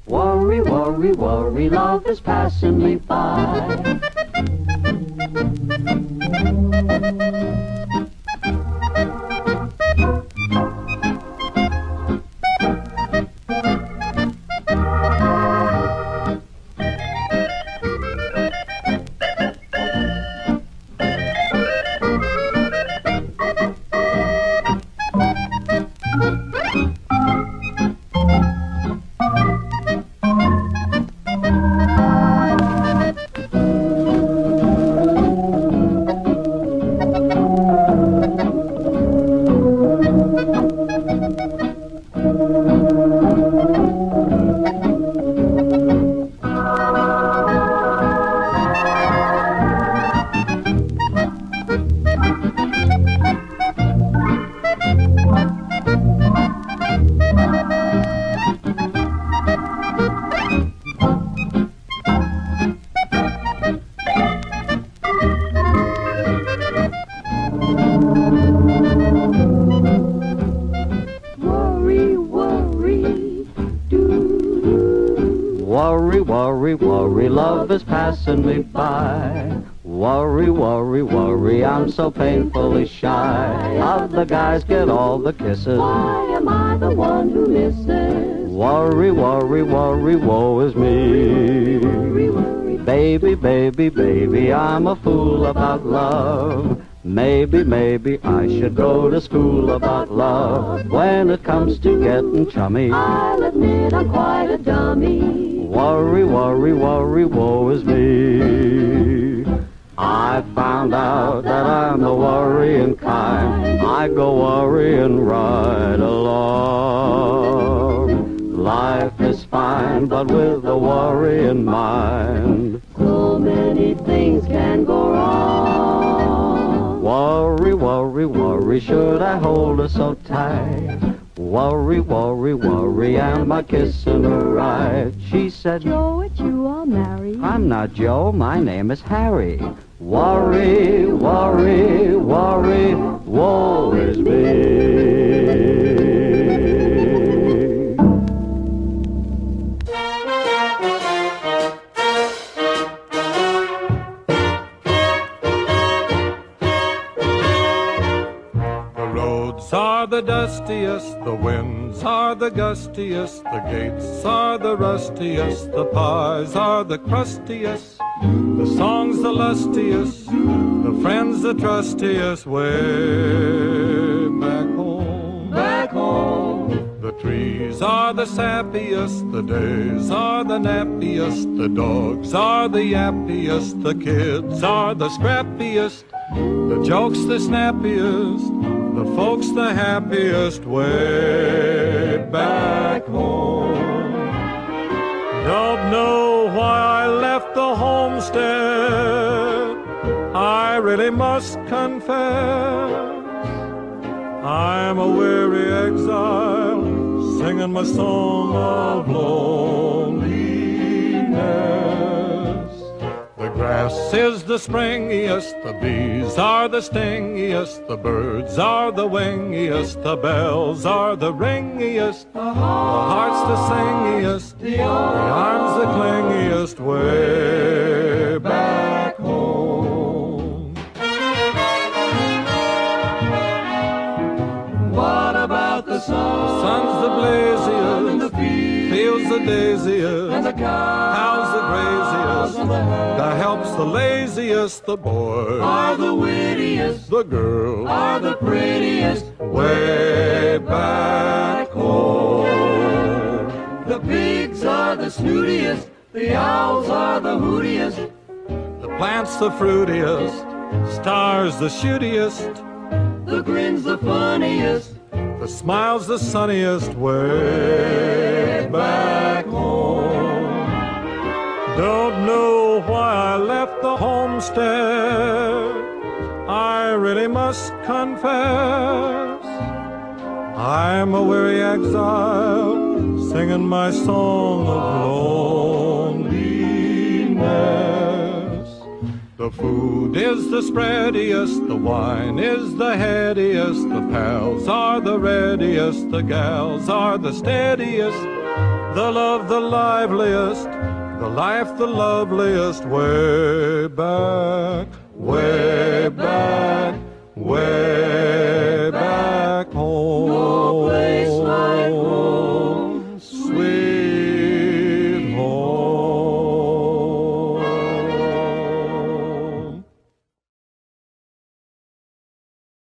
Worry, worry, worry, love is passing me by. Worry, worry, worry, love is passing me by. Worry, worry, worry, I'm so painfully shy. Other guys get all the kisses. Why am I the one who misses? Worry, worry, worry, woe is me. Worry, worry, Baby, baby, baby, I'm a fool about love. Maybe, maybe I should go to school about love. When it comes to getting chummy, I'll admit I'm quite a dummy. worry, worry, worry, woe is me. I found out that I'm the worrying kind. I go worrying right along. Life is fine, but with a worrying mind. So many things can go wrong. Worry, worry, worry, should I hold her so tight? Worry, worry, worry, am I kissing her right? She said, Joe, it's you I'll marry. I'm not Joe, my name is Harry. Worry, worry, worry, woe is me. The roads are the dustiest, the winds are the gustiest, the gates are the rustiest, the pies are the crustiest, the songs the lustiest, the friends the trustiest, way back home. Back home. The trees are the sappiest, the days are the nappiest, the dogs are the yappiest, the kids are the scrappiest, the jokes the snappiest, the folks the happiest, way back home. Don't know why I left the homestead, I really must confess. I'm a weary exile, singing my song of loneliness. The grass is the springiest, the bees are the stingiest, the birds are the wingiest, the bells are the ringiest, the heart's the singiest, the arms the clingiest, way back home. What about the sun? The sun's the blaziest, And the fields the daisiest, and the cows the graziest, and the herd the help's the laziest, the boys are the wittiest, the girls are the prettiest. way back home. The pigs are the snootiest, the owls are the hootiest. The plants the fruitiest, stars the shootiest, The grin's the funniest, the smile's the sunniest, way back home. Don't know why I left the homestead, I really must confess. I'm a weary exile, singing my song of loneliness. The food is the spreadiest, the wine is the headiest, the pals are the readiest, the gals are the steadiest, the love the liveliest, the life the loveliest way back